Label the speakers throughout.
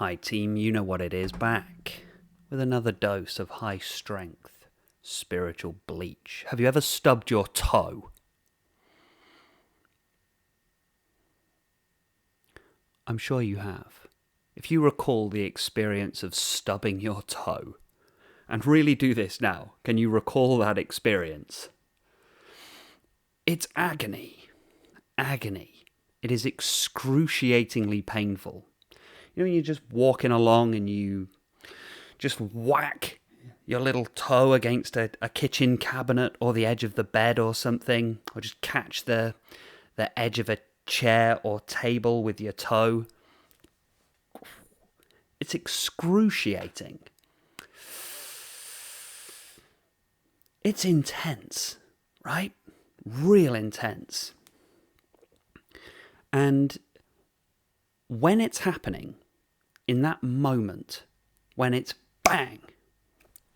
Speaker 1: Hi team, you know what it is, back with another dose of high strength spiritual bleach. Have you ever stubbed your toe? I'm sure you have. If you recall the experience of stubbing your toe, and really do this now, can you recall that experience? It's agony. Agony. It is excruciatingly painful. You know, when you're just walking along and you just whack your little toe against a kitchen cabinet or the edge of the bed or something, or just catch the edge of a chair or table with your toe. It's excruciating. It's intense, right? Real intense. And when it's happening, in that moment, when it's bang,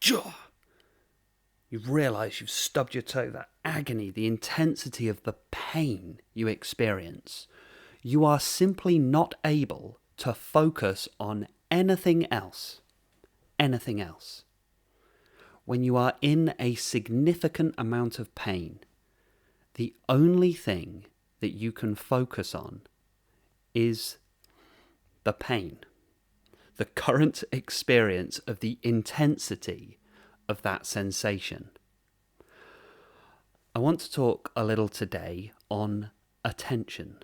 Speaker 1: jaw, you realise you've stubbed your toe, that agony, the intensity of the pain you experience, you are simply not able to focus on anything else. Anything else. When you are in a significant amount of pain, the only thing that you can focus on is the pain, the current experience of the intensity of that sensation. I want to talk a little today on attention.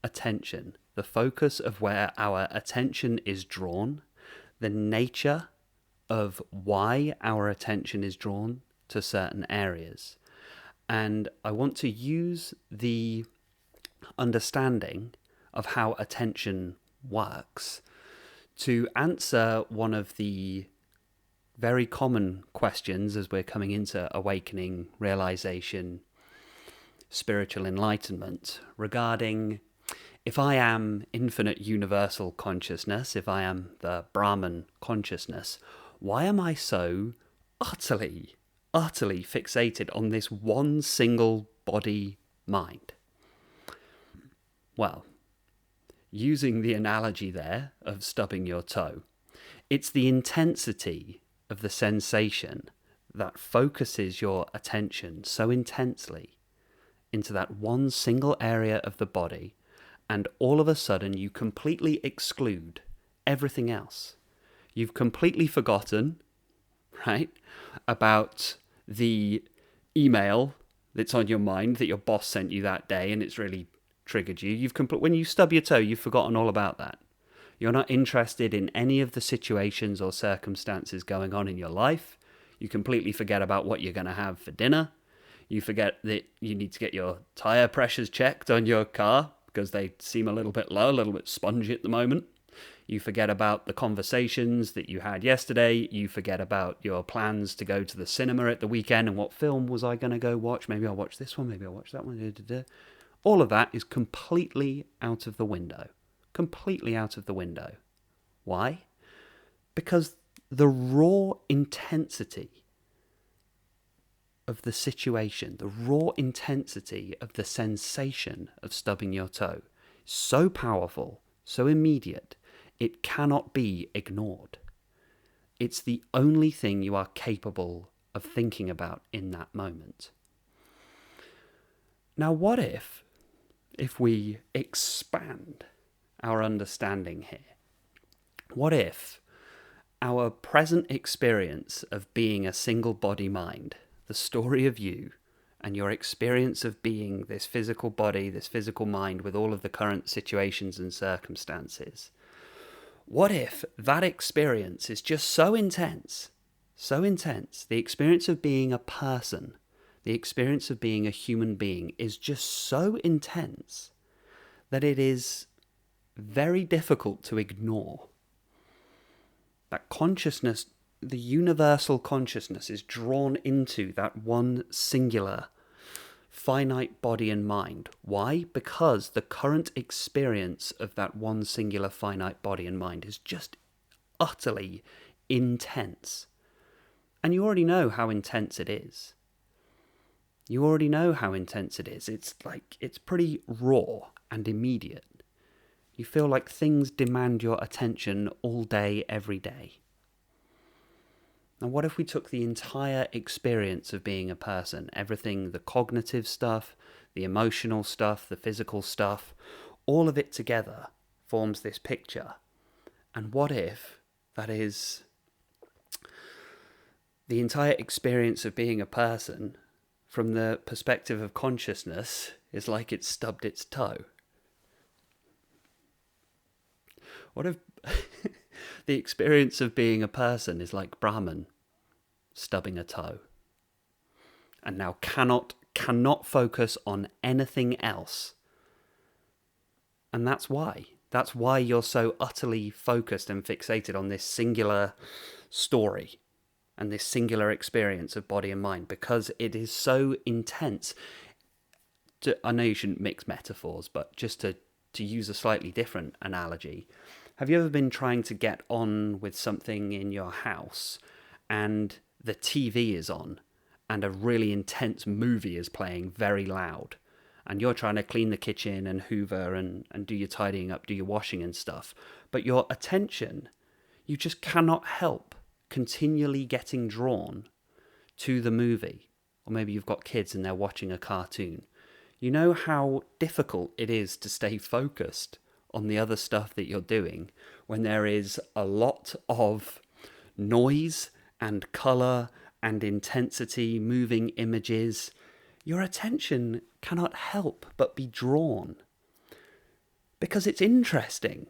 Speaker 1: Attention, the focus of where our attention is drawn, the nature of why our attention is drawn to certain areas. And I want to use the understanding of how attention works to answer one of the very common questions as we're coming into awakening, realization, spiritual enlightenment regarding, if I am infinite universal consciousness, if I am the Brahman consciousness, why am I so utterly fixated on this one single body mind? Well, using the analogy there of stubbing your toe, it's the intensity of the sensation that focuses your attention so intensely into that one single area of the body, and all of a sudden you completely exclude everything else. You've completely forgotten, right, about the email that's on your mind that your boss sent you that day and it's really triggered you. When you stub your toe, you've forgotten all about that. You're not interested in any of the situations or circumstances going on in your life. You completely forget about what you're going to have for dinner. You forget that you need to get your tire pressures checked on your car because they seem a little bit low, a little bit spongy at the moment. You forget about the conversations that you had yesterday. You forget about your plans to go to the cinema at the weekend and what film was I going to go watch. Maybe I'll watch this one, maybe I'll watch that one. All of that is completely out of the window. Completely out of the window. Why? Because the raw intensity of the situation, the raw intensity of the sensation of stubbing your toe is so powerful, so immediate, it cannot be ignored. It's the only thing you are capable of thinking about in that moment. Now, what if we expand our understanding here? What if our present experience of being a single body mind, the story of you and your experience of being this physical body, this physical mind with all of the current situations and circumstances, what if that experience is just so intense, the experience of being a person, the experience of being a human being is just so intense that it is very difficult to ignore. That consciousness, the universal consciousness, is drawn into that one singular finite body and mind. Why? Because the current experience of that one singular finite body and mind is just utterly intense. And you already know how intense it is. It's pretty raw and immediate. You feel like things demand your attention all day, every day. Now, what if we took the entire experience of being a person, everything, the cognitive stuff, the emotional stuff, the physical stuff, all of it together forms this picture? And what if that is the entire experience of being a person from the perspective of consciousness is like it's stubbed its toe? What if the experience of being a person is like Brahman stubbing a toe and now cannot focus on anything else? And that's why you're so utterly focused and fixated on this singular story and this singular experience of body and mind, because it is so intense. I know you shouldn't mix metaphors, but just to use a slightly different analogy, have you ever been trying to get on with something in your house and the TV is on and a really intense movie is playing very loud, and you're trying to clean the kitchen and hoover and do your tidying up, do your washing and stuff, but your attention, you just cannot help continually getting drawn to the movie? Or maybe you've got kids and they're watching a cartoon. You know how difficult it is to stay focused on the other stuff that you're doing when there is a lot of noise and colour and intensity, moving images. Your attention cannot help but be drawn because it's interesting.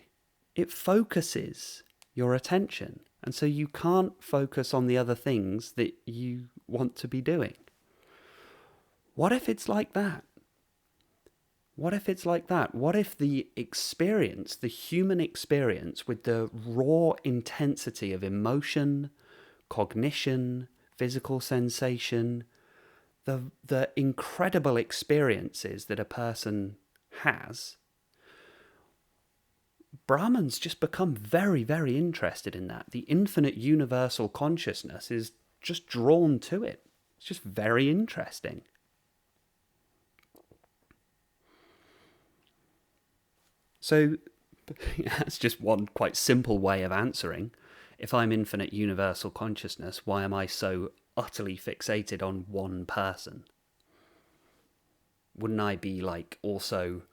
Speaker 1: It focuses your attention, and so you can't focus on the other things that you want to be doing. What if it's like that? What if it's like that? What if the experience, the human experience with the raw intensity of emotion, cognition, physical sensation, the incredible experiences that a person has, Brahmans just become very, very interested in that. The infinite universal consciousness is just drawn to it. It's just very interesting. So that's just one quite simple way of answering. If I'm infinite universal consciousness, why am I so utterly fixated on one person? Wouldn't I be like also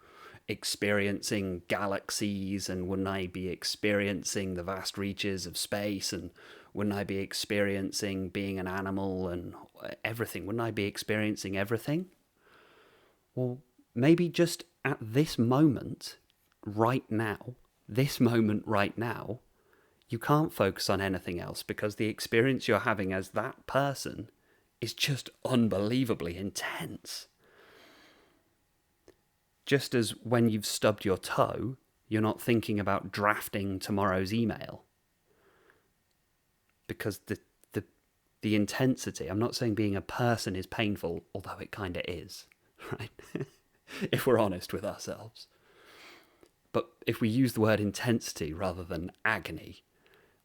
Speaker 1: experiencing galaxies, and wouldn't I be experiencing the vast reaches of space, and wouldn't I be experiencing being an animal and everything? Wouldn't I be experiencing everything? Well, maybe just at this moment, right now, you can't focus on anything else because the experience you're having as that person is just unbelievably intense. Just as when you've stubbed your toe, you're not thinking about drafting tomorrow's email because the intensity, I'm not saying being a person is painful, although it kind of is, right? If we're honest with ourselves. But if we use the word intensity rather than agony,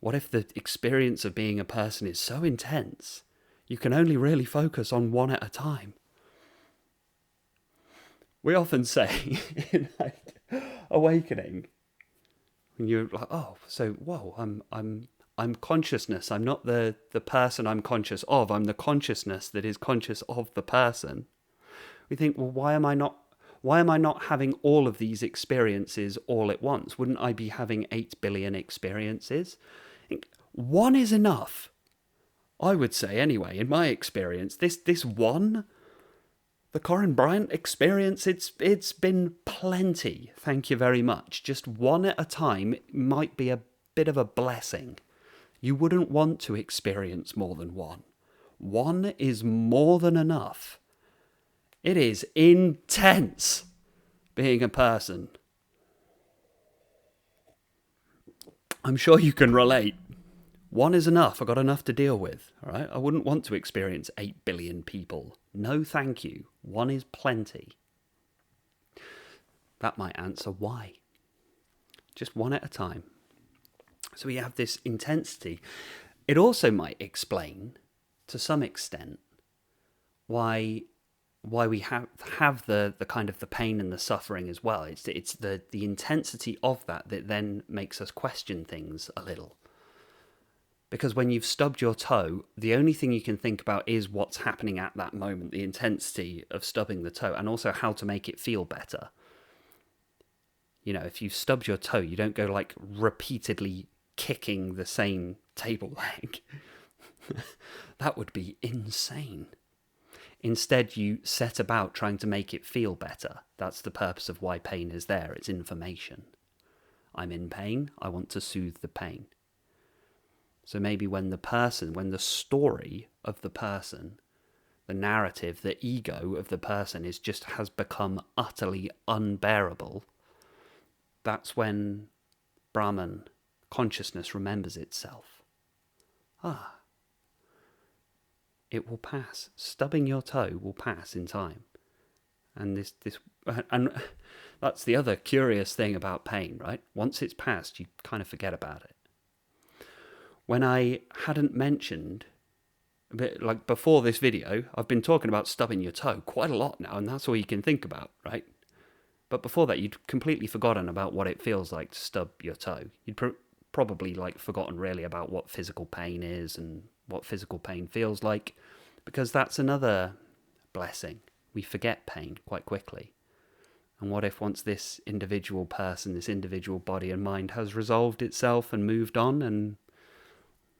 Speaker 1: what if the experience of being a person is so intense, you can only really focus on one at a time? We often say in like awakening, when you're like, oh, so whoa, I'm consciousness. I'm not the person I'm conscious of. I'm the consciousness that is conscious of the person. We think, well, why am I not having all of these experiences all at once? Wouldn't I be having 8 billion experiences? I think one is enough. I would say anyway, in my experience, this one, the Corin Bryant experience, it's been plenty. Thank you very much. Just one at a time might be a bit of a blessing. You wouldn't want to experience more than one. One is more than enough. It is intense being a person. I'm sure you can relate. One is enough. I've got enough to deal with. All right? I wouldn't want to experience 8 billion people. No, thank you. One is plenty. That might answer why. Just one at a time. So we have this intensity. It also might explain, to some extent, why why we have the kind of the pain and the suffering as well. It's the intensity of that then makes us question things a little. Because when you've stubbed your toe, the only thing you can think about is what's happening at that moment, the intensity of stubbing the toe, and also how to make it feel better. You know, if you've stubbed your toe, you don't go like repeatedly kicking the same table leg. That would be insane. Instead, you set about trying to make it feel better. That's the purpose of why pain is there. It's information. I'm in pain. I want to soothe the pain. So maybe when the story of the person, the narrative, the ego of the person has become utterly unbearable, that's when Brahman, consciousness, remembers itself. It will pass. Stubbing your toe will pass in time. And that's the other curious thing about pain, right? Once it's passed, you kind of forget about it. When I hadn't mentioned, like before this video, I've been talking about stubbing your toe quite a lot now, and that's all you can think about, right? But before that, you'd completely forgotten about what it feels like to stub your toe. You'd probably forgotten really about what physical pain is and what physical pain feels like, because that's another blessing. We forget pain quite quickly. And what if once this individual person, this individual body and mind has resolved itself and moved on, and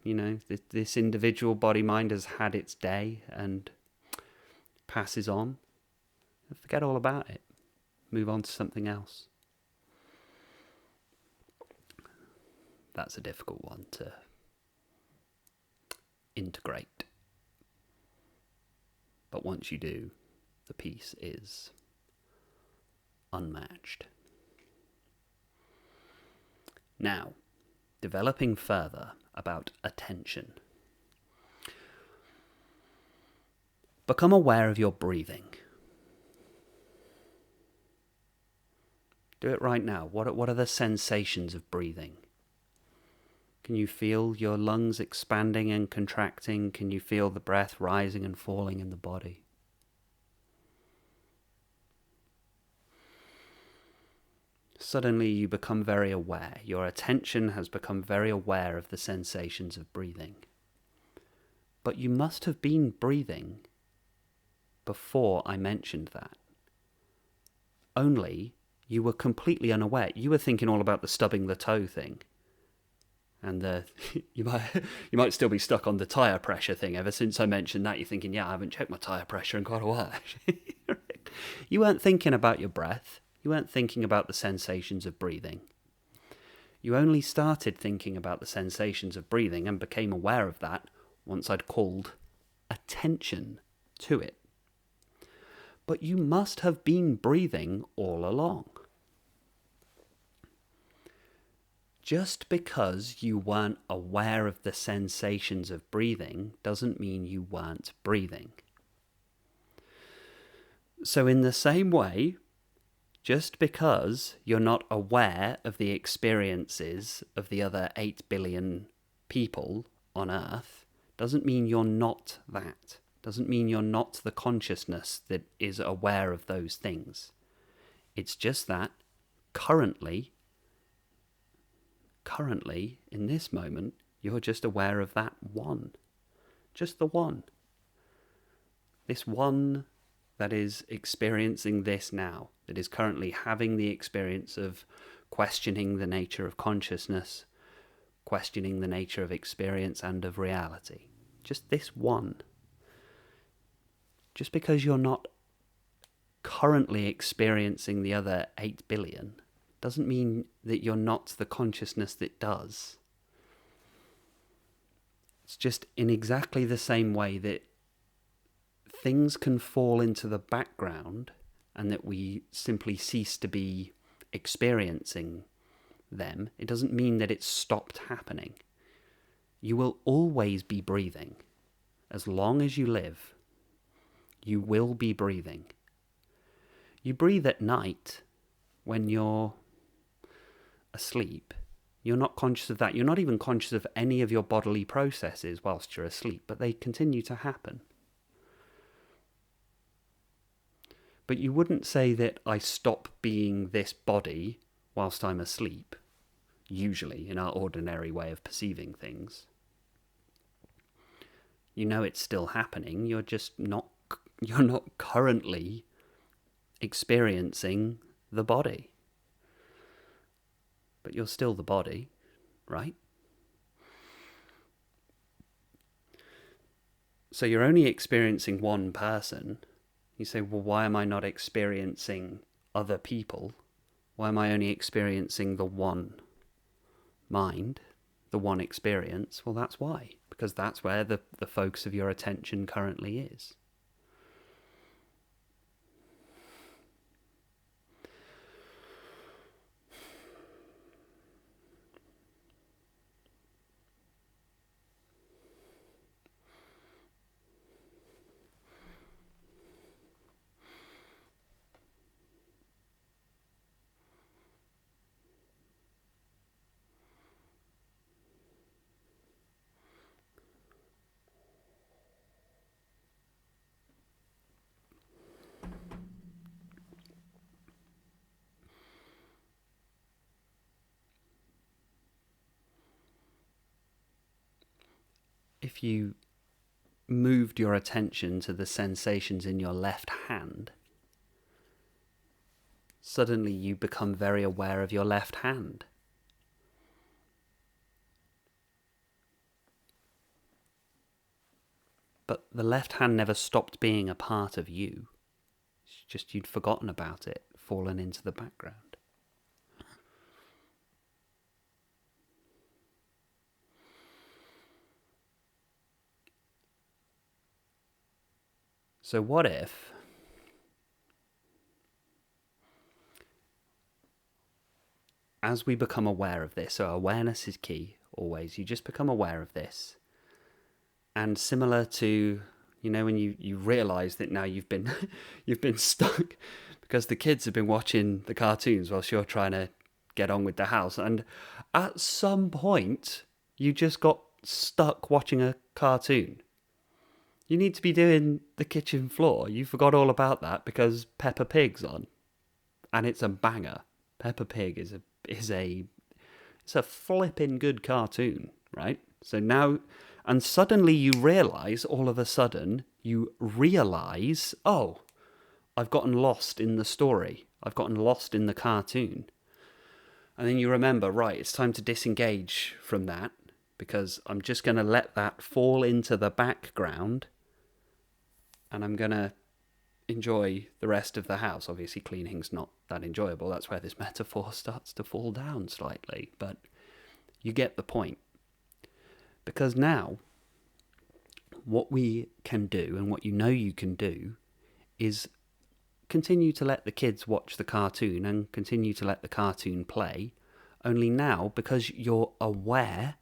Speaker 1: this individual body-mind has had its day and passes on, forget all about it. Move on to something else. That's a difficult one to integrate. But once you do, the peace is unmatched. Now, developing further about attention. Become aware of your breathing. Do it right now. What are the sensations of breathing? Can you feel your lungs expanding and contracting? Can you feel the breath rising and falling in the body? Suddenly you become very aware. Your attention has become very aware of the sensations of breathing. But you must have been breathing before I mentioned that. Only you were completely unaware. You were thinking all about the stubbing the toe thing. And you might still be stuck on the tyre pressure thing. Ever since I mentioned that, you're thinking, yeah, I haven't checked my tyre pressure in quite a while. You weren't thinking about your breath. You weren't thinking about the sensations of breathing. You only started thinking about the sensations of breathing and became aware of that once I'd called attention to it. But you must have been breathing all along. Just because you weren't aware of the sensations of breathing doesn't mean you weren't breathing. So in the same way, just because you're not aware of the experiences of the other 8 billion people on Earth doesn't mean you're not that. Doesn't mean you're not the consciousness that is aware of those things. It's just that currently, in this moment, you're just aware of that one. Just the one. This one that is experiencing this now, that is currently having the experience of questioning the nature of consciousness, questioning the nature of experience and of reality. Just this one. Just because you're not currently experiencing the other 8 billion doesn't mean that you're not the consciousness that does. It's just in exactly the same way that things can fall into the background and that we simply cease to be experiencing them. It doesn't mean that it's stopped happening. You will always be breathing. As long as you live, you will be breathing. You breathe at night when you're asleep. You're not conscious of that. You're not even conscious of any of your bodily processes whilst you're asleep, but they continue to happen. But you wouldn't say that I stop being this body whilst I'm asleep, usually in our ordinary way of perceiving things. You know it's still happening, you're not currently experiencing the body. But you're still the body, right? So you're only experiencing one person. You say, well, why am I not experiencing other people? Why am I only experiencing the one mind, the one experience? Well, that's why. Because that's where the focus of your attention currently is. If you moved your attention to the sensations in your left hand, suddenly you become very aware of your left hand. But the left hand never stopped being a part of you. It's just you'd forgotten about it, fallen into the background. So what if as we become aware of this, so awareness is key always, you just become aware of this, and similar to, when you realise that now you've been you've been stuck because the kids have been watching the cartoons whilst you're trying to get on with the house, and at some point you just got stuck watching a cartoon. You need to be doing the kitchen floor. You forgot all about that because Peppa Pig's on, and it's a banger. Peppa Pig is a flipping good cartoon, right? So now, and suddenly you realise, all of a sudden, oh, I've gotten lost in the story. I've gotten lost in the cartoon. And then you remember, right, it's time to disengage from that because I'm just going to let that fall into the background and I'm going to enjoy the rest of the house. Obviously, cleaning's not that enjoyable. That's where this metaphor starts to fall down slightly. But you get the point. Because now, what we can do, and what you can do, is continue to let the kids watch the cartoon and continue to let the cartoon play. Only now, because you're aware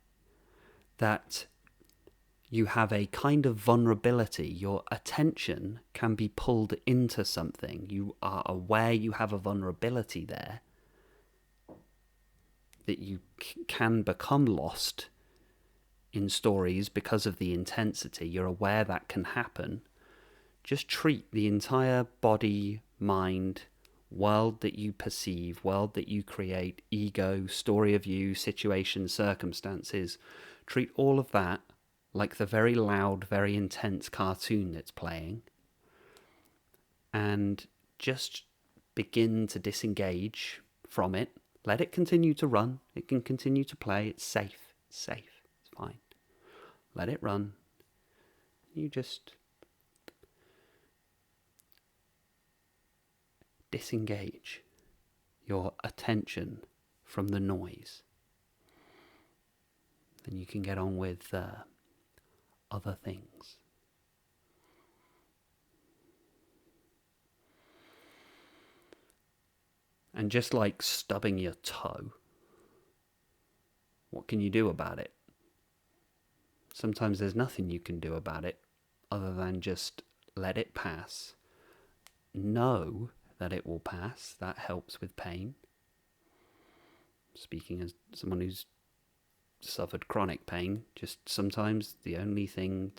Speaker 1: that you have a kind of vulnerability, your attention can be pulled into something. You are aware you have a vulnerability there, that you can become lost in stories because of the intensity. You're aware that can happen. Just treat the entire body, mind, world that you perceive, world that you create, ego, story of you, situations, circumstances. Treat all of that like the very loud, very intense cartoon that's playing, and just begin to disengage from it. Let it continue to run. It can continue to play. It's safe. It's fine. Let it run. You just disengage your attention from the noise. Then you can get on with other things. And just like stubbing your toe, what can you do about it? Sometimes there's nothing you can do about it other than just let it pass. Know that it will pass. That helps with pain. Speaking as someone who's suffered chronic pain, just sometimes the only thing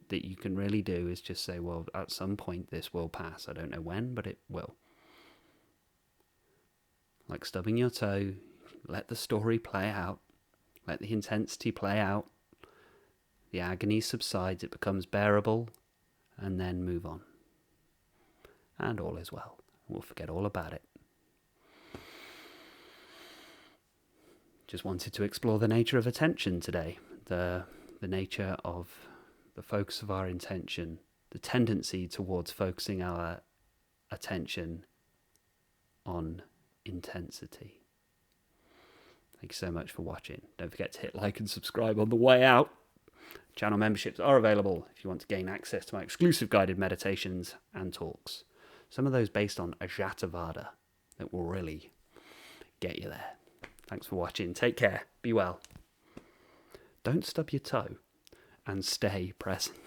Speaker 1: that you can really do is just say, well, at some point this will pass. I don't know when, but it will. Like stubbing your toe, let the story play out, let the intensity play out, the agony subsides, it becomes bearable, and then move on. And all is well. We'll forget all about it. Just wanted to explore the nature of attention today, the nature of the focus of our intention, the tendency towards focusing our attention on intensity. Thank you so much for watching. Don't forget to hit like and subscribe on the way out. Channel memberships are available if you want to gain access to my exclusive guided meditations and talks. Some of those based on Ajativada that will really get you there. Thanks for watching. Take care. Be well. Don't stub your toe and stay present.